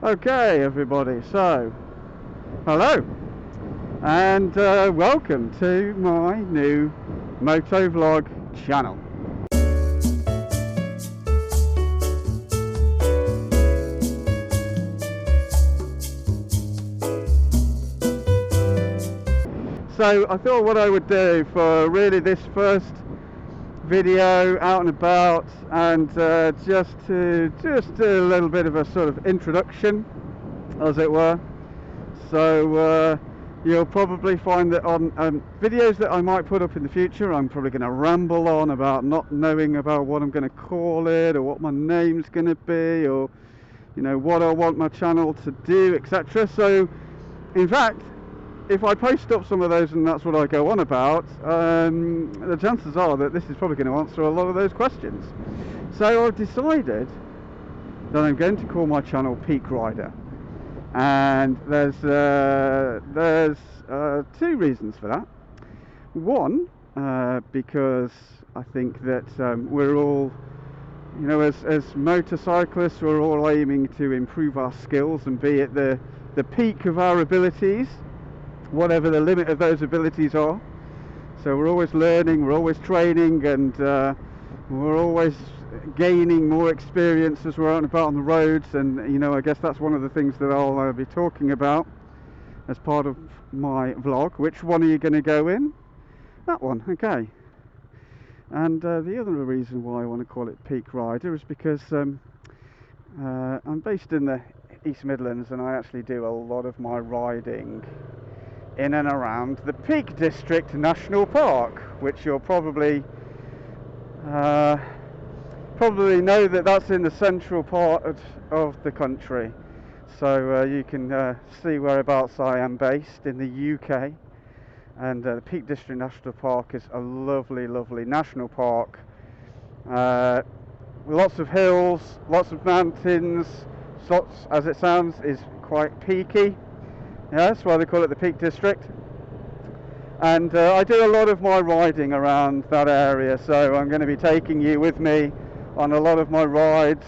Okay, everybody, so hello and welcome to my new Motovlog channel. So I thought what I would do for really this first video out and about, and just a little bit of a sort of introduction, as it were. So you'll probably find that on videos that I might put up in the future, I'm probably going to ramble on about not knowing about what I'm going to call it, or what my name's going to be, or what I want my channel to do, etc. So in fact, if I post up some of those and that's what I go on about, the chances are that this is probably going to answer a lot of those questions. So I've decided that I'm going to call my channel Peakrider, and there's two reasons for that. One, because I think that we're all, as motorcyclists, we're all aiming to improve our skills and be at the peak of our abilities, whatever the limit of those abilities are. So we're always learning, we're always training, and we're always gaining more experience as we're out and about on the roads. And I guess that's one of the things that I'll be talking about as part of my vlog. Which one are you going to go in? That one, okay. And the other reason why I want to call it Peakrider is because I'm based in the East Midlands, and I actually do a lot of my riding in and around the Peak District National Park, which you'll probably know that that's in the central part of the country. So you can see whereabouts I am based in the UK, and the Peak District National Park is a lovely national park. Lots of hills, lots of mountains, lots, as it sounds, is quite peaky. Yeah, that's why they call it the Peak District. And I do a lot of my riding around that area, so I'm going to be taking you with me on a lot of my rides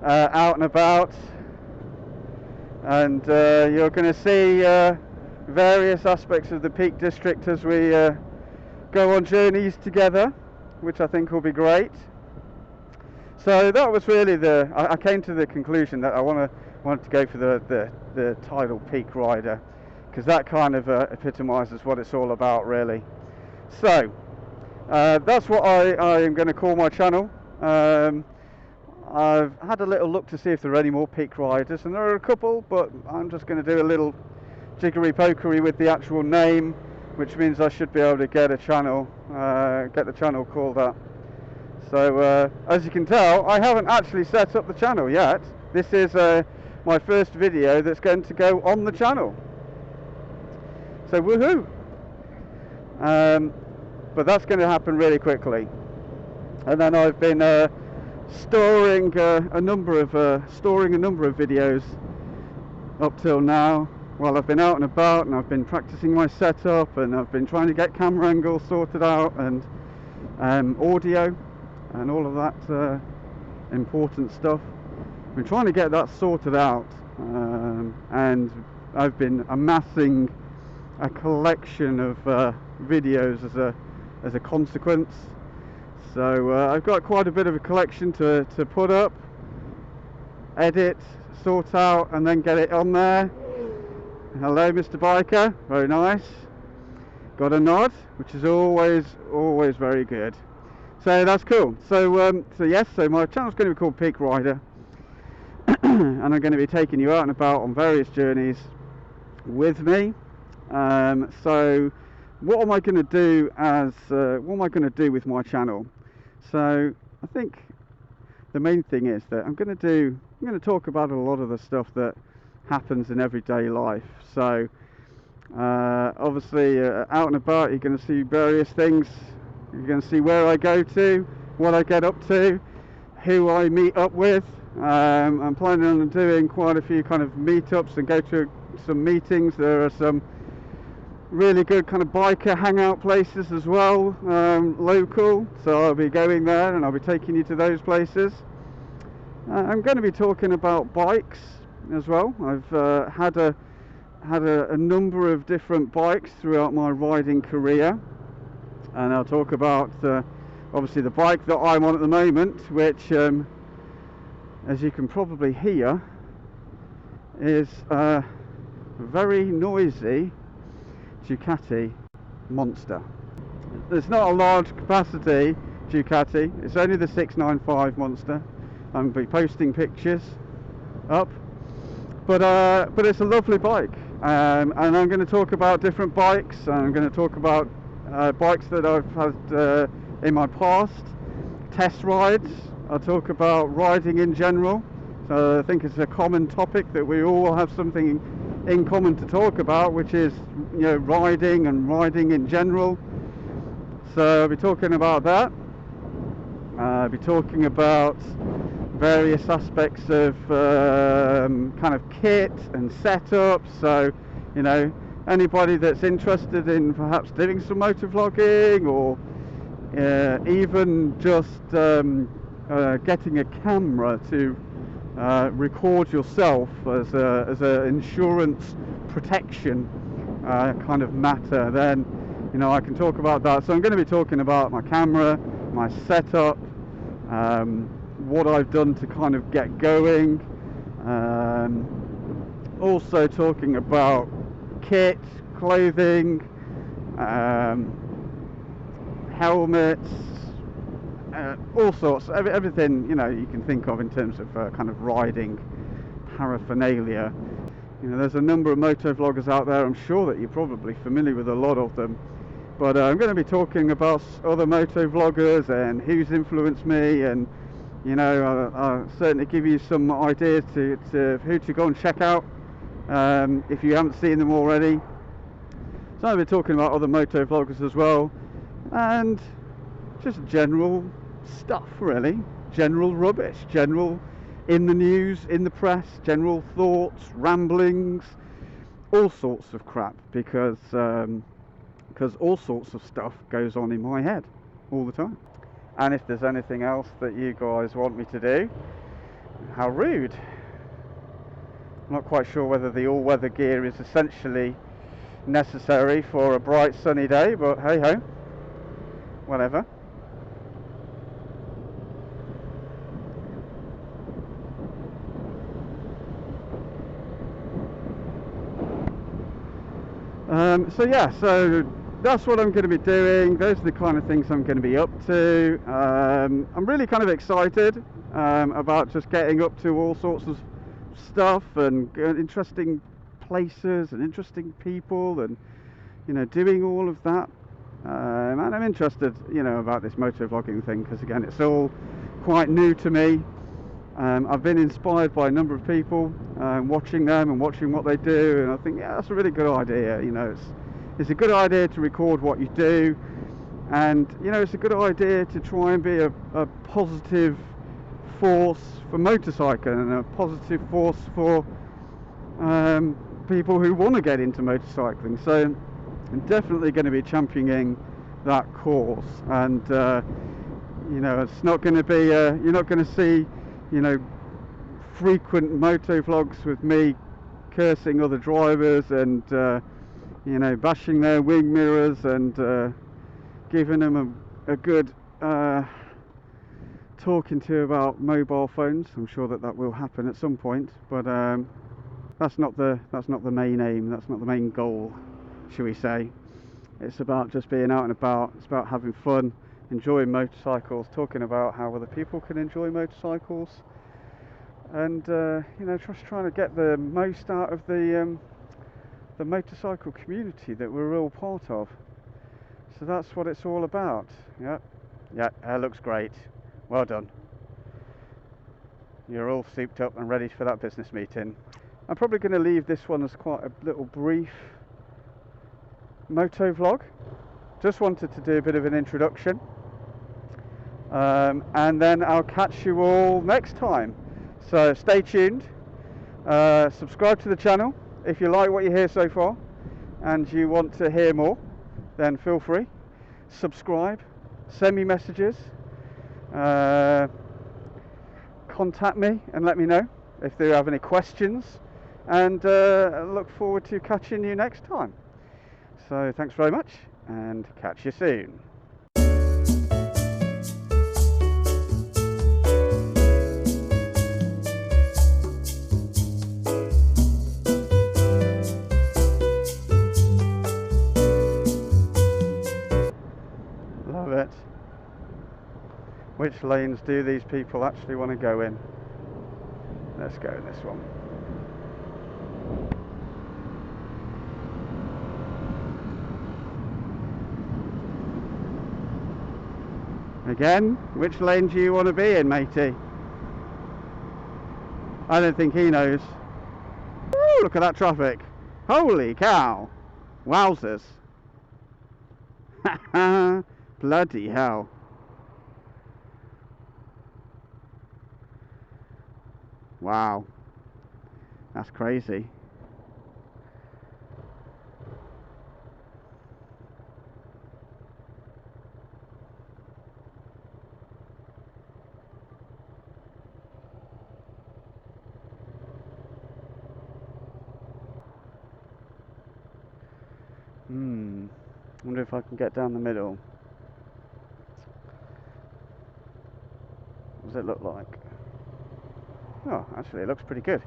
out and about. And you're going to see various aspects of the Peak District as we go on journeys together, which I think will be great. So that was really I came to the conclusion that I wanted to go for the title Peakrider, because that kind of epitomizes what it's all about, really. So that's what I am going to call my channel. I've had a little look to see if there are any more Peakriders, and there are a couple, but I'm just going to do a little jiggery pokery with the actual name, which means I should be able to get the channel called that. So as you can tell, I haven't actually set up the channel yet. This is my first video that's going to go on the channel. So woohoo! But that's going to happen really quickly. And then I've been storing a number of videos up till now. Well, I've been out and about, and I've been practicing my setup, and I've been trying to get camera angles sorted out, and audio and all of that important stuff. I've been trying to get that sorted out, and I've been amassing a collection of videos as a consequence. So I've got quite a bit of a collection to put up, edit, sort out, and then get it on there. Hello, Mr. Biker, very nice. Got a nod, which is always very good. So that's cool. So my channel's going to be called Peakrider, and I'm going to be taking you out and about on various journeys with me. So what am I going to do with my channel? So I think the main thing is that I'm going to talk about a lot of the stuff that happens in everyday life. So obviously out and about, you're going to see various things. You're going to see where I go to, what I get up to, who I meet up with. I'm planning on doing quite a few kind of meetups and go to some meetings. There are some really good kind of biker hangout places as well, local, so I'll be going there and I'll be taking you to those places. I'm going to be talking about bikes as well. I've had a number of different bikes throughout my riding career, and I'll talk about obviously the bike that I'm on at the moment, which as you can probably hear is a very noisy Ducati Monster. It's not a large capacity Ducati, it's only the 695 Monster. I'm going to be posting pictures up, but it's a lovely bike, and I'm going to talk about different bikes. I'm going to talk about bikes that I've had in my past, test rides. I'll talk about riding in general. So I think it's a common topic that we all have something in common to talk about, which is, you know, riding and riding in general. So I'll be talking about that. I'll be talking about various aspects of kind of kit and setup. So, you know, anybody that's interested in perhaps doing some motovlogging, or even just getting a camera to record yourself as a insurance protection kind of matter, then, you know, I can talk about that. So I'm going to be talking about my camera, my setup, what I've done to kind of get going, also talking about kit, clothing, helmets, all sorts, everything, you know, you can think of in terms of kind of riding paraphernalia. You know, there's a number of motovloggers out there. I'm sure that you're probably familiar with a lot of them, but I'm going to be talking about other motovloggers and who's influenced me, and, you know, I'll certainly give you some ideas to who to go and check out if you haven't seen them already. So I'll be talking about other motovloggers as well, and just general stuff, really, general rubbish, general in the news, in the press, general thoughts, ramblings, all sorts of crap, because all sorts of stuff goes on in my head all the time. And if there's anything else that you guys want me to do, how rude. I'm not quite sure whether the all-weather gear is essentially necessary for a bright sunny day, but hey ho, whatever. So that's what I'm going to be doing. Those are the kind of things I'm going to be up to. I'm really kind of excited about just getting up to all sorts of stuff, and interesting places and interesting people, and, you know, doing all of that. And I'm interested, you know, about this motovlogging thing, because again, it's all quite new to me. I've been inspired by a number of people, watching them and watching what they do, and I think, yeah, that's a really good idea. You know, it's a good idea to record what you do, and, you know, it's a good idea to try and be a positive force for motorcycling, and a positive force for people who want to get into motorcycling. So I'm definitely going to be championing that cause, and you know, it's not going to be you're not going to see, you know, frequent motovlogs with me cursing other drivers and you know, bashing their wing mirrors and giving them a good talking to about mobile phones. I'm sure that will happen at some point, but that's not the main aim. That's not the main goal, shall we say. It's about just being out and about. It's about having fun, enjoying motorcycles, talking about how other people can enjoy motorcycles, and you know, just trying to get the most out of the motorcycle community that we're all part of. So that's what it's all about. Yeah, that looks great. Well done. You're all souped up and ready for that business meeting. I'm probably going to leave this one as quite a little brief moto vlog. Just wanted to do a bit of an introduction, and then I'll catch you all next time. So stay tuned, subscribe to the channel if you like what you hear so far and you want to hear more, then feel free, subscribe, send me messages, contact me and let me know if you have any questions and look forward to catching you next time. So thanks very much, and catch you soon. Love it. Which lanes do these people actually want to go in? Let's go in this one. Again, which lane do you want to be in, matey? I don't think he knows. Woo, look at that traffic. Holy cow. Wowzers. Bloody hell. Wow. That's crazy. Wonder if I can get down the middle. What does it look like? Oh, actually it looks pretty good.